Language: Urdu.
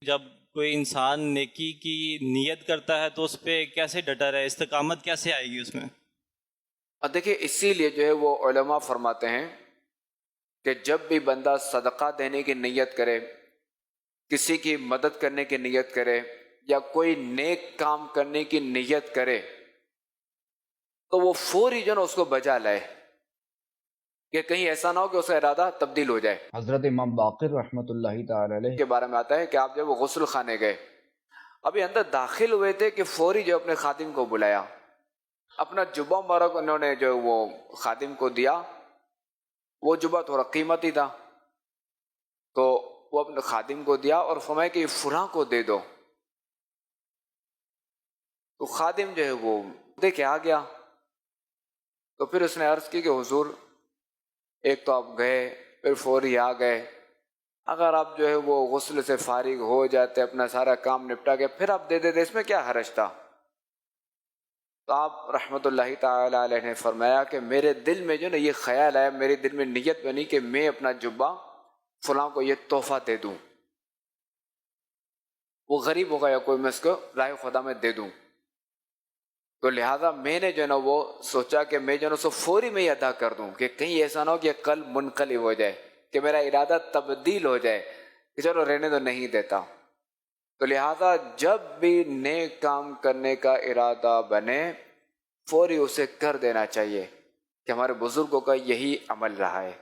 جب کوئی انسان نیکی کی نیت کرتا ہے تو اس پہ کیسے ڈٹا رہے، استقامت کیسے آئے گی اس میں؟ اور دیکھیے اسی لیے جو ہے وہ علماء فرماتے ہیں کہ جب بھی بندہ صدقہ دینے کی نیت کرے، کسی کی مدد کرنے کی نیت کرے، یا کوئی نیک کام کرنے کی نیت کرے، تو وہ فوری جو نا اس کو بجا لائے، کہ کہیں ایسا نہ ہو کہ اس کا ارادہ تبدیل ہو جائے۔ حضرت امام باقر رحمۃ اللہ تعالی علیہ کے بارے میں آتا ہے کہ آپ جب وہ غسل خانے گئے، ابھی اندر داخل ہوئے تھے کہ فوری جو اپنے خادم کو بلایا، اپنا جبہ مبارک انہوں نے جو وہ خادم کو دیا، وہ جبہ تھوڑا قیمتی تھا، تو وہ اپنے خادم کو دیا اور فرمایا کہ یہ فلاں کو دے دو۔ تو خادم جو ہے وہ دے کے آ گیا، تو پھر اس نے عرض کی کہ حضور ایک تو آپ گئے، پھر فوری آ گئے، اگر آپ جو ہے وہ غسل سے فارغ ہو جاتے، اپنا سارا کام نپٹا کے پھر آپ دے دیتے، اس میں کیا حرج تھا؟ تو آپ رحمت اللہ تعالی علیہ نے فرمایا کہ میرے دل میں جو نا یہ خیال آیا، میرے دل میں نیت بنی کہ میں اپنا جبہ فلاں کو یہ تحفہ دے دوں، وہ غریب ہوگا یا کوئی، میں اس کو راہ خدا میں دے دوں۔ تو لہٰذا میں نے جو ہے نا وہ سوچا کہ میں جو ہے نا اس کو فوری میں ہی ادا کر دوں، کہ کہیں ایسا نہ ہو کہ کل منقلب ہو جائے، کہ میرا ارادہ تبدیل ہو جائے کہ چلو رہنے تو نہیں دیتا۔ تو لہٰذا جب بھی نیک کام کرنے کا ارادہ بنے فوری اسے کر دینا چاہیے، کہ ہمارے بزرگوں کا یہی عمل رہا ہے۔